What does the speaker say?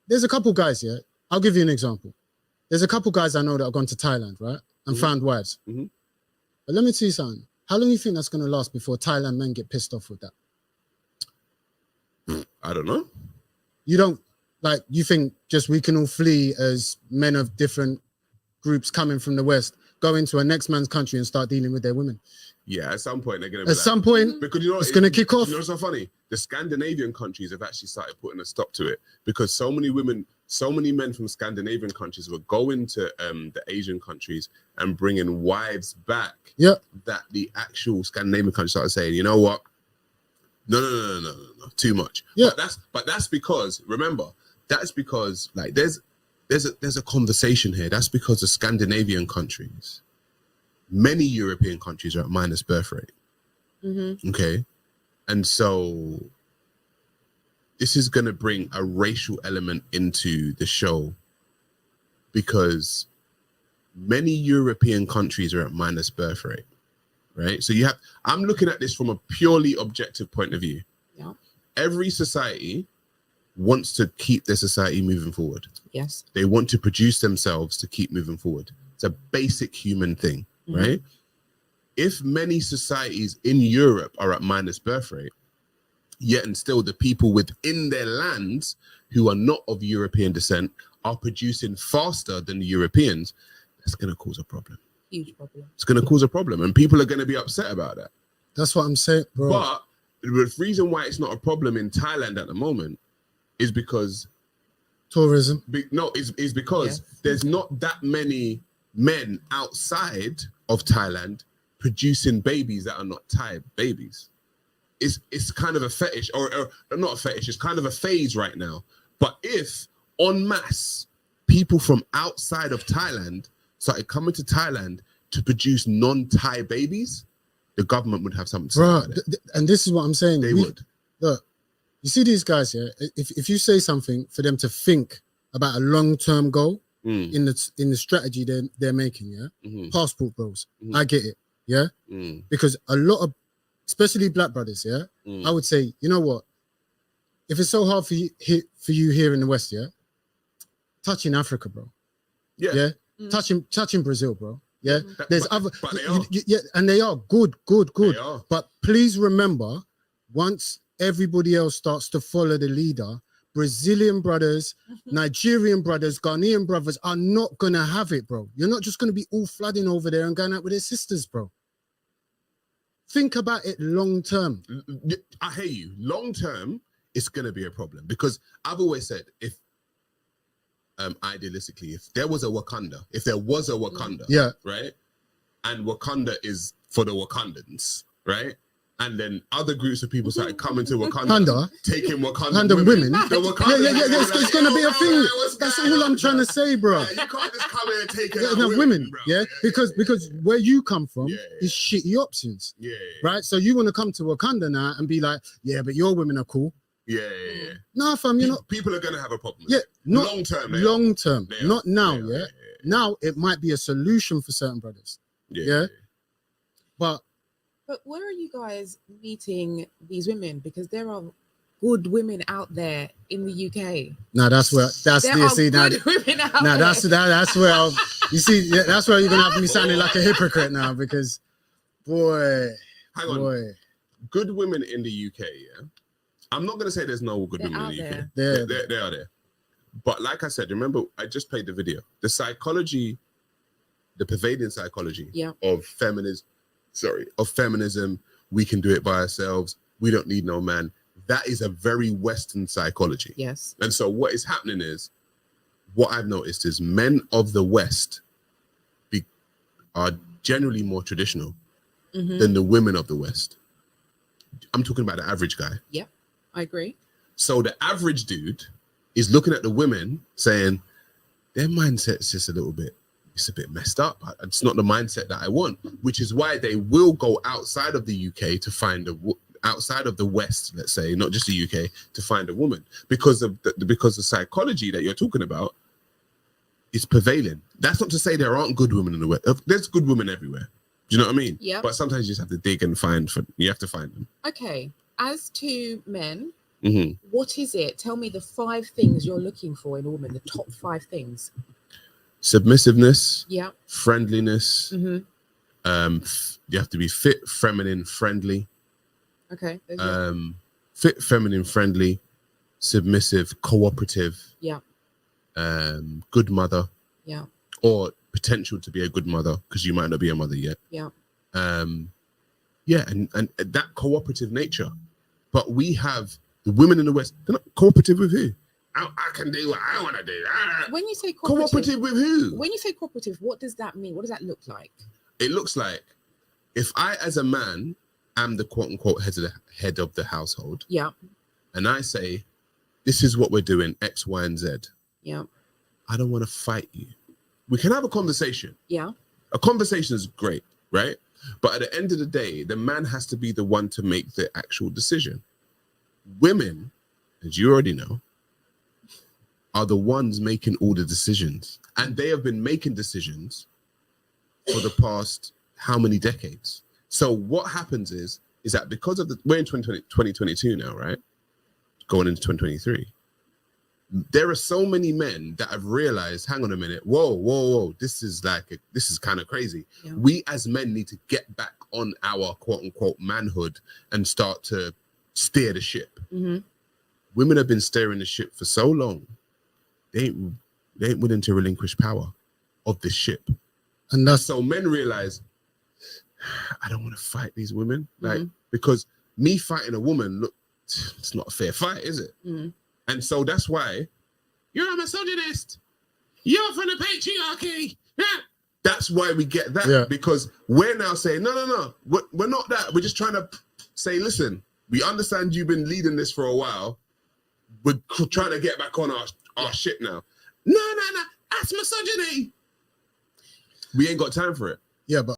there's a couple guys here. I'll give you an example. There's a couple guys I know that have gone to Thailand, right, and found wives. But let me tell you something. How long do you think that's going to last before Thailand men get pissed off with that? I don't know. You don't like. You think just we can all flee as men of different groups coming from the West, go into a next man's country and start dealing with their women? Yeah, at some point they're gonna. At some point, because you know it's gonna kick off. You know what's so funny? The Scandinavian countries have actually started putting a stop to it because so many men from Scandinavian countries were going to the Asian countries and bringing wives back. Yeah. That the actual Scandinavian countries started saying, you know what? No, too much. Yeah. But that's because remember, that's because like there's a conversation here. That's because the Scandinavian countries, many European countries are at minus birth rate. Okay. And so this is going to bring a racial element into the show because many European countries are at minus birth rate, right? So I'm looking at this from a purely objective point of view. Yeah. Every society wants to keep their society moving forward. Yes. They want to produce themselves to keep moving forward. It's a basic human thing, right? If many societies in Europe are at minus birth rate, yet and still the people within their lands who are not of European descent are producing faster than the Europeans, that's going to cause a problem. Huge problem. It's going to cause a problem and people are going to be upset about that. That's what I'm saying, bro. But the reason why it's not a problem in Thailand at the moment is because tourism. Is because there's not that many men outside of Thailand producing babies that are not Thai babies. It's kind of a fetish, or not a fetish, it's kind of a phase right now. But if en masse people from outside of Thailand started coming to Thailand to produce non-Thai babies, the government would have something to say about it. And this is what I'm saying. They would. Look, you see these guys here, if you say something for them to think about a long-term goal in the strategy they're making, passport bros, I get it, because a lot of, especially black brothers, I would say, you know what, if it's so hard for you here in the West, touching Africa, bro, touching Brazil, bro, there's other, but they are. And they are good. They are. But please remember, once everybody else starts to follow the leader, Brazilian brothers, Nigerian brothers, Ghanaian brothers are not gonna have it, bro. You're not just gonna be all flooding over there and going out with their sisters, bro. Think about it long term. I hear you. Long term, it's gonna be a problem because I've always said if idealistically, if there was a Wakanda, right? And Wakanda is for the Wakandans, right? And then other groups of people started coming to Wakanda, taking Wakanda women. It's gonna be a thing. That's all I'm trying to say, bro. You can't just come here and take women, bro. Because where you come from is shitty options, right? So you want to come to Wakanda now and be like, but your women are cool. Nah, fam, you know, people are gonna have a problem. Not long term, not now. Now it might be a solution for certain brothers. But where are you guys meeting these women? Because there are good women out there in the UK. Now that's where that's where you see that's where you're gonna have me sounding like a hypocrite now because boy. Good women in the UK, I'm not gonna say there's no good women in the UK. They are there. But like I said, remember I just played the video. The psychology, the pervading psychology of feminism, we can do it by ourselves, we don't need no man. That is a very Western psychology. Yes. And so what is happening is, what I've noticed is men of the West are generally more traditional than the women of the West. I'm talking about the average guy. Yep, I agree. So the average dude is looking at the women saying, their mindset's just it's a bit messed up. It's not the mindset that I want, which is why they will go outside of the UK to find outside of the West, let's say, not just the UK, to find a woman because the psychology that you're talking about is prevailing. That's not to say there aren't good women in the West. There's good women everywhere. Do you know what I mean? Yeah. But sometimes you just have to dig and you have to find them. Okay. As to men, What is it? Tell me the 5 things you're looking for in a woman. The top 5 things. Submissiveness. Yeah. Friendliness. You have to be fit, feminine, friendly. Okay. Fit, feminine, friendly, submissive, cooperative. Yeah. Good mother. Yeah. Or potential to be a good mother, because you might not be a mother yet. Yeah. Yeah, and that cooperative nature. But we have the women in the West, they're not cooperative with who? I can do what I want to do. When you say cooperative with who? When you say cooperative, what does that mean? What does that look like? It looks like if I, as a man, am the quote unquote head of the household. Yeah. And I say, this is what we're doing, X, Y, and Z. Yeah. I don't want to fight you. We can have a conversation. Yeah. A conversation is great, right? But at the end of the day, the man has to be the one to make the actual decision. Women, as you already know, are the ones making all the decisions. And they have been making decisions for the past how many decades? So what happens is that because of we're in 2022 now, right? Going into 2023. There are so many men that have realized, hang on a minute, whoa, this is kind of crazy. Yeah. We as men need to get back on our quote unquote manhood and start to steer the ship. Women have been steering the ship for so long, they ain't willing to relinquish power of the ship. And that's so men realize, I don't want to fight these women, because me fighting a woman, look, it's not a fair fight, is it? And so that's why you're a misogynist. You're from the patriarchy. Yeah. That's why we get that, because we're now saying, no, we're not that. We're just trying to say, listen, we understand you've been leading this for a while. We're trying to get back on our ship now. No, that's misogyny. We ain't got time for it. Yeah, but